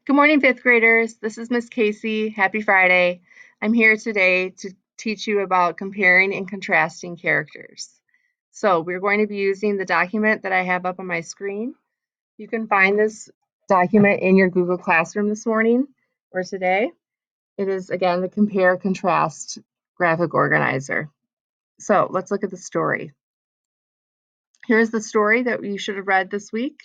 Good morning, fifth graders. This is Miss Casey. Happy Friday. I'm here today to teach you about comparing and contrasting characters. So we're going to be using the document that I have up on my screen. You can find this document in your Google Classroom this morning or today. It is, again, the Compare Contrast graphic organizer. So let's look at the story. Here's the story that you should have read this week.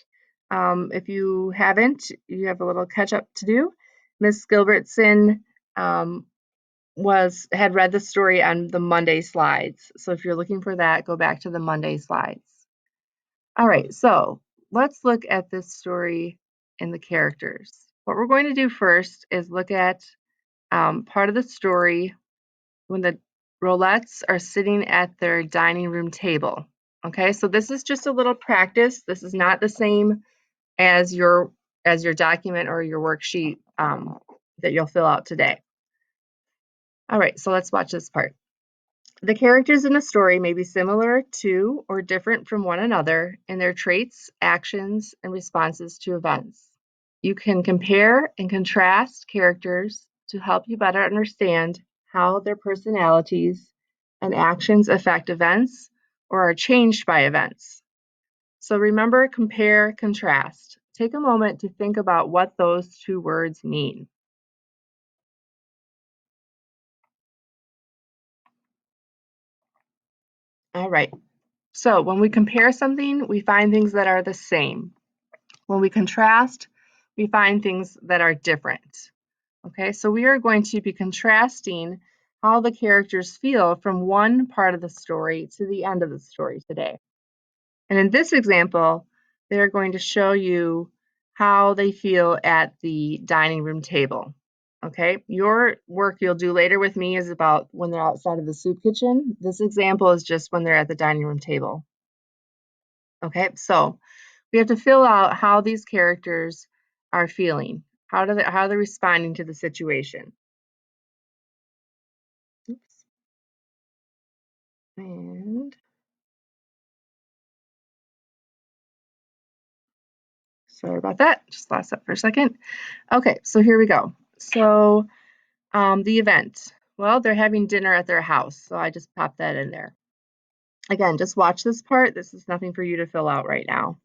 If you haven't, you have a little catch up to do. Miss Gilbertson had read the story on the Monday slides. So if you're looking for that, go back to the Monday slides. All right, so let's look at this story and the characters. What we're going to do first is look at part of the story when the Rollettes are sitting at their dining room table. Okay, so this is just a little practice. This is not the same as your document or your worksheet that you'll fill out today. All right, so let's watch this part. The characters in a story may be similar to or different from one another in their traits, actions, and responses to events. You can compare and contrast characters to help you better understand how their personalities and actions affect events or are changed by events. So remember, compare, contrast. Take a moment to think about what those two words mean. All right. So when we compare something, we find things that are the same. When we contrast, we find things that are different. Okay, so we are going to be contrasting how the characters feel from one part of the story to the end of the story today. And in this example, they're going to show you how they feel at the dining room table. Okay, your work you'll do later with me is about when they're outside of the soup kitchen. This example is just when they're at the dining room table. Okay, so we have to fill out how these characters are feeling. How they're responding to the situation. Oops. And sorry about that. Just lost that for a second. Okay, so here we go. So the event. Well, they're having dinner at their house, so I just popped that in there. Again, just watch this part. This is nothing for you to fill out right now.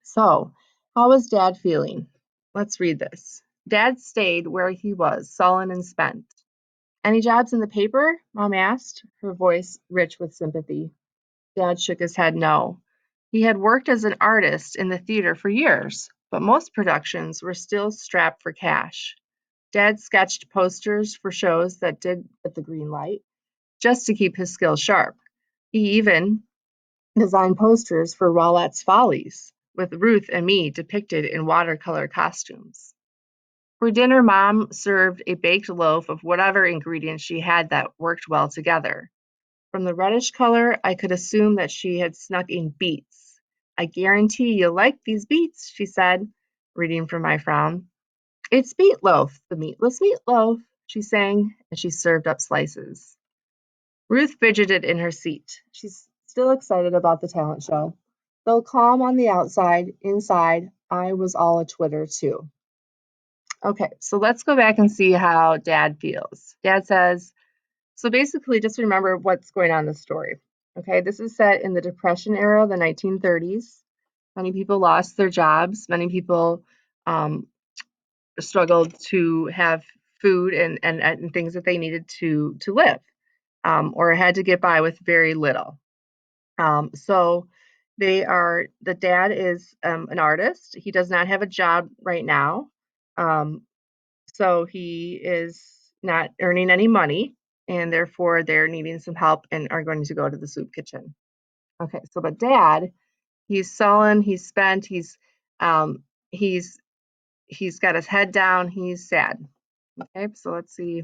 So, how was Dad feeling? Let's read this. Dad stayed where he was, sullen and spent. Any jobs in the paper? Mom asked, her voice rich with sympathy. Dad shook his head no. He had worked as an artist in the theater for years, but most productions were still strapped for cash. Dad sketched posters for shows that did get the green light, just to keep his skills sharp. He even designed posters for Rollett's Follies, with Ruth and me depicted in watercolor costumes. For dinner, Mom served a baked loaf of whatever ingredients she had that worked well together. From the reddish color, I could assume that she had snuck in beets. I guarantee you'll like these beets, she said, reading from my frown. It's meatloaf, the meatless meatloaf, she sang, as she served up slices. Ruth fidgeted in her seat. She's still excited about the talent show. Though calm on the outside, inside, I was all a twitter too. Okay, so let's go back and see how Dad feels. Dad says, so basically, just remember what's going on in the story. Okay, this is set in the Depression era, the 1930s. Many people lost their jobs. Many people struggled to have food and things that they needed to live, or had to get by with very little. So the dad is an artist. He does not have a job right now. So he is not earning any money, and therefore they're needing some help and are going to go to the soup kitchen. Okay, so but Dad, he's sullen, he's spent, um, he's he's got his head down, he's sad. Okay, so let's see.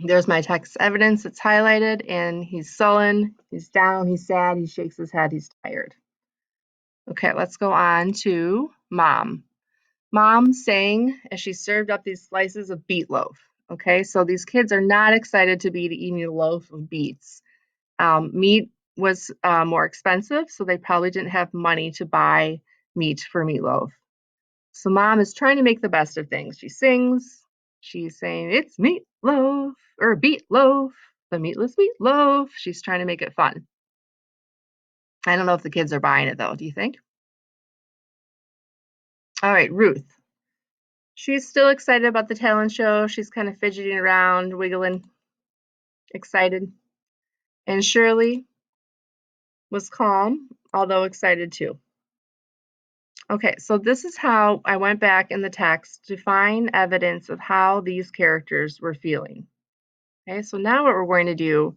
There's my text evidence. It's highlighted, and he's sullen, he's down, he's sad, he shakes his head, he's tired. Okay, let's go on to Mom. Mom sang as she served up these slices of beet loaf. Okay, so these kids are not excited to be eating a loaf of beets. Meat was more expensive, so they probably didn't have money to buy meat for meatloaf. So mom is trying to make the best of things. She sings. She's saying, it's meatloaf or beet loaf, the meatless meatloaf. She's trying to make it fun. I don't know if the kids are buying it though. Do you think? All right, Ruth. She's still excited about the talent show. She's kind of fidgeting around, wiggling, excited. And Shirley was calm, although excited too. Okay, so this is how I went back in the text to find evidence of how these characters were feeling. Okay, so now what we're going to do,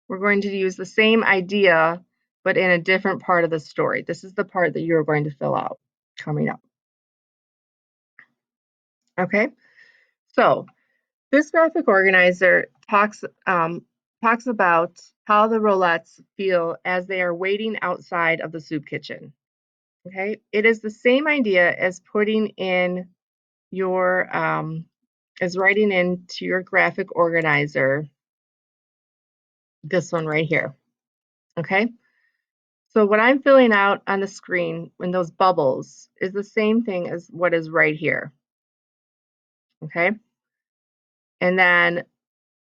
we're going to use the same idea, but in a different part of the story. This is the part that you're going to fill out coming up. Okay, so this graphic organizer talks about how the Rollettes feel as they are waiting outside of the soup kitchen. Okay, it is the same idea as putting in your as writing into your graphic organizer this one right here. Okay, so what I'm filling out on the screen in those bubbles is the same thing as what is right here. Okay, and then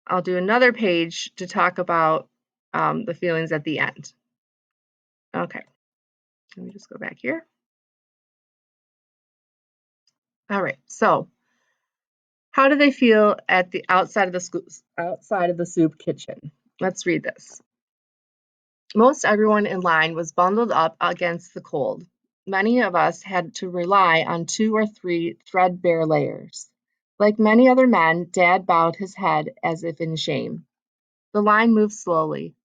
I'll do another page to talk about the feelings at the end. Okay, let me just go back here. All right, so how do they feel at the outside of the soup kitchen? Let's read this. Most everyone in line was bundled up against the cold. Many of us had to rely on 2 or 3 threadbare layers. Like many other men, Dad bowed his head as if in shame. The line moved slowly.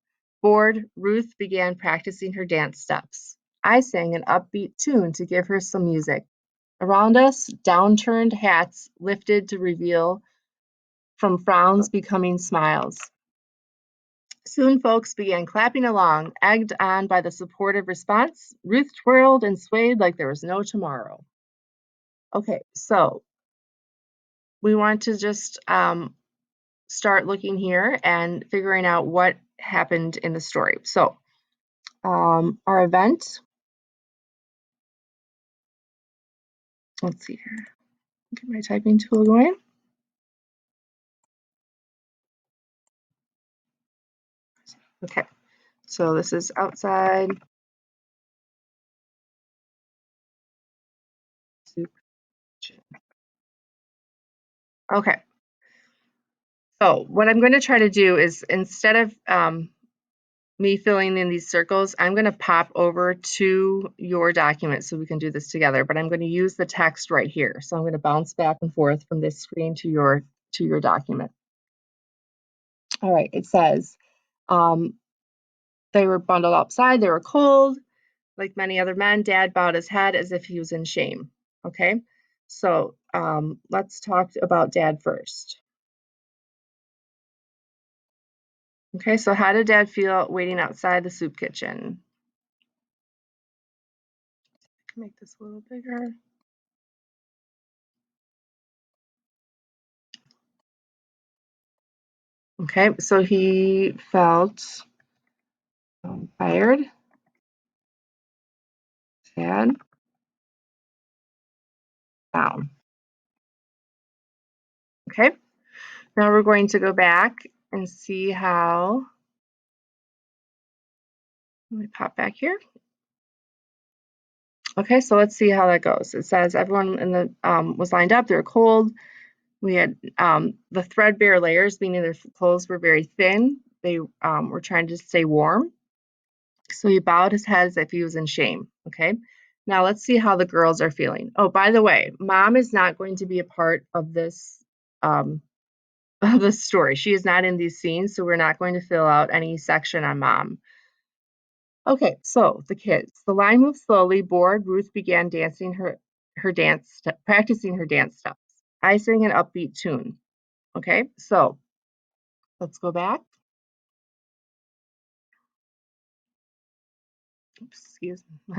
Bored, Ruth began practicing her dance steps. I sang an upbeat tune to give her some music. Around us, downturned hats lifted to reveal from frowns becoming smiles. Soon folks began clapping along, egged on by the supportive response. Ruth twirled and swayed like there was no tomorrow. Okay, so we want to just start looking here and figuring out what happened in the story. So our event, let's see here, get my typing tool going. Okay, so this is outside. Okay, so what I'm going to try to do is instead of me filling in these circles, I'm going to pop over to your document so we can do this together, but I'm going to use the text right here. So I'm going to bounce back and forth from this screen to your document. All right, it says they were bundled outside, they were cold. Like many other men, Dad bowed his head as if he was in shame. Okay, so let's talk about Dad first. Okay, so how did Dad feel waiting outside the soup kitchen? Make this a little bigger. Okay, so he felt tired, sad, down. Okay, now we're going to go back and see how, let me pop back here. Okay, so let's see how that goes. It says everyone in the was lined up, they were cold. We had the threadbare layers, meaning their clothes were very thin. They were trying to stay warm. So he bowed his head as if he was in shame. Okay, now let's see how the girls are feeling. Oh, by the way, Mom is not going to be a part of this of the story. She is not in these scenes, so we're not going to fill out any section on Mom. Okay, so the kids. The line moved slowly. Bored, Ruth began dancing practicing her dance steps. I sang an upbeat tune. Okay, so let's go back. Oops, excuse me.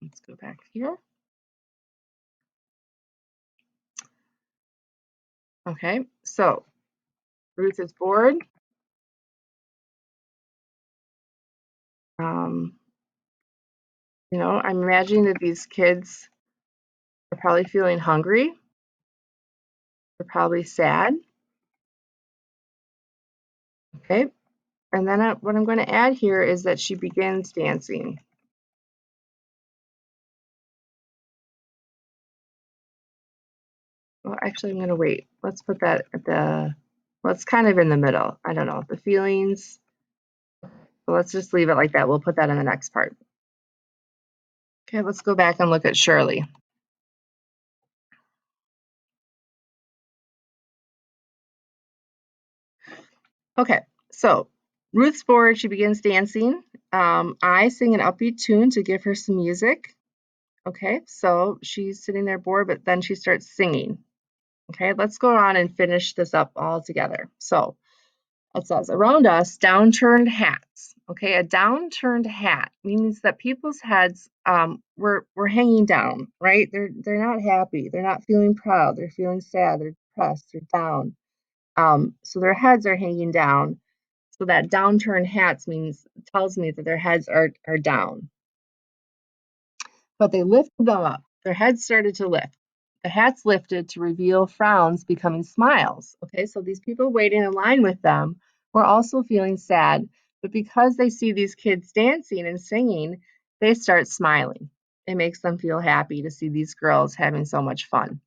Let's go back here. Okay, so Ruth is bored. Um, I'm imagining that these kids They're probably feeling hungry. They're probably sad. Okay. And then what I'm going to add here is that she begins dancing. Well, actually, I'm going to wait. Let's put that at well, it's kind of in the middle. I don't know. The feelings. So let's just leave it like that. We'll put that in the next part. Okay, let's go back and look at Shirley. Okay, so Ruth's bored. She begins dancing. I sing an upbeat tune to give her some music. Okay, so she's sitting there bored, but then she starts singing. Okay, let's go on and finish this up all together. So it says, around us, downturned hats. Okay, a downturned hat means that people's heads were hanging down, right? They're not happy. They're not feeling proud. They're feeling sad. They're depressed. They're down. So their heads are hanging down. So that downturned hats tells me that their heads are down. But they lifted them up. Their heads started to lift. The hats lifted to reveal frowns becoming smiles. Okay, so these people waiting in line with them were also feeling sad, but because they see these kids dancing and singing, they start smiling. It makes them feel happy to see these girls having so much fun.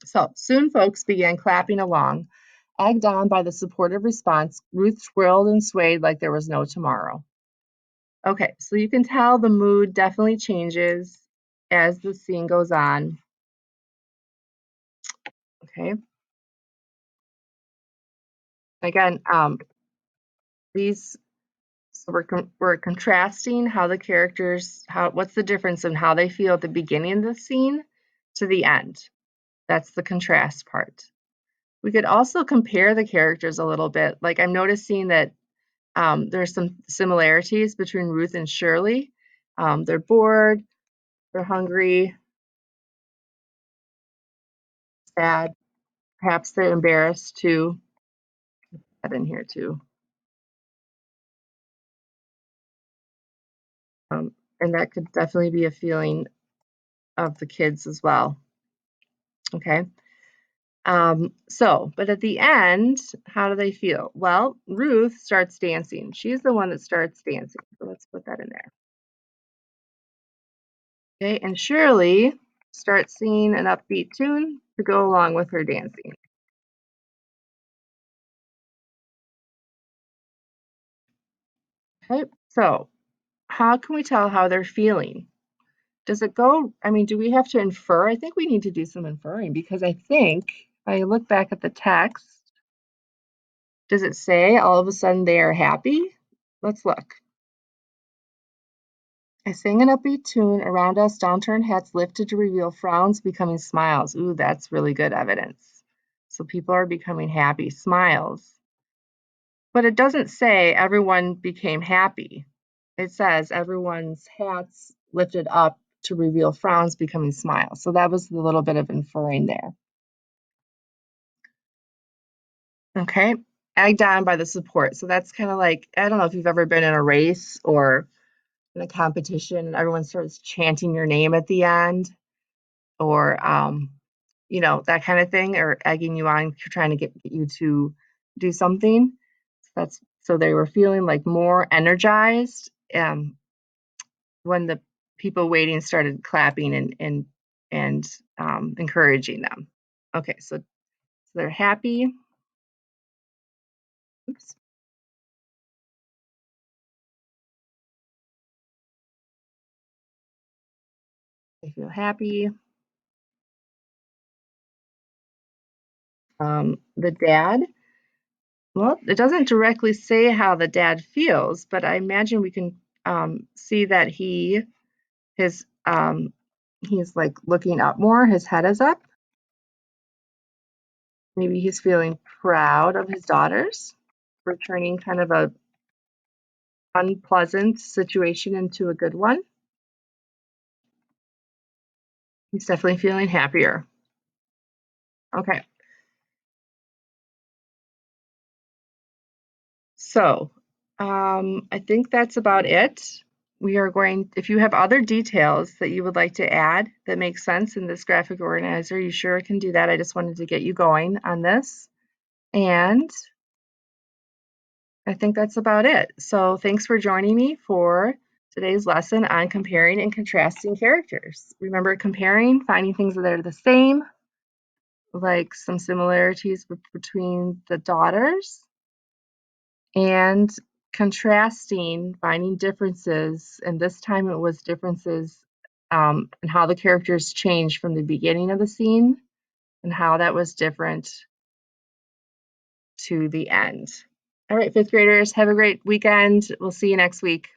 So soon folks began clapping along. Egged on by the supportive response, Ruth twirled and swayed like there was no tomorrow. Okay, so you can tell the mood definitely changes as the scene goes on. Okay. Again, these so we're contrasting how the characters what's the difference in how they feel at the beginning of the scene to the end. That's the contrast part. We could also compare the characters a little bit. Like I'm noticing that there's some similarities between Ruth and Shirley. They're bored, they're hungry, sad, perhaps they're embarrassed too. That in here too. And that could definitely be a feeling of the kids as well. Okay. But at the end, how do they feel? Well, Ruth starts dancing. She's the one that starts dancing. So let's put that in there. Okay. And Shirley starts singing an upbeat tune to go along with her dancing. Okay. So how can we tell how they're feeling? Does it go, I mean, do we have to infer? I think we need to do some inferring because I think if I look back at the text, does it say all of a sudden they are happy? Let's look. I sang an upbeat tune. Around us, downturned heads lifted to reveal frowns becoming smiles. Ooh, that's really good evidence. So people are becoming happy, smiles. But it doesn't say everyone became happy. It says everyone's hats lifted up to reveal frowns becoming smiles. So that was a little bit of inferring there. Okay. Egged on by the support. So that's kind of like, I don't know if you've ever been in a race or in a competition and everyone starts chanting your name at the end or that kind of thing, or egging you on, trying to get you to do something. So they were feeling like more energized when the people waiting started clapping and encouraging them. Okay, so they're happy. Oops. They feel happy. The dad, well, it doesn't directly say how the dad feels, but I imagine we can see that his he's like looking up more. His head is up. Maybe he's feeling proud of his daughters for turning kind of a unpleasant situation into a good one. He's definitely feeling happier. Okay. So, I think that's about it. we are going, if you have other details that you would like to add that make sense in this graphic organizer, you sure can do that. I just wanted to get you going on this. And I think that's about it. So thanks for joining me for today's lesson on comparing and contrasting characters. Remember, comparing, finding things that are the same, like some similarities between the daughters, and contrasting, finding differences, and this time it was differences in how the characters changed from the beginning of the scene and how that was different to the end. All right, fifth graders, have a great weekend. We'll see you next week.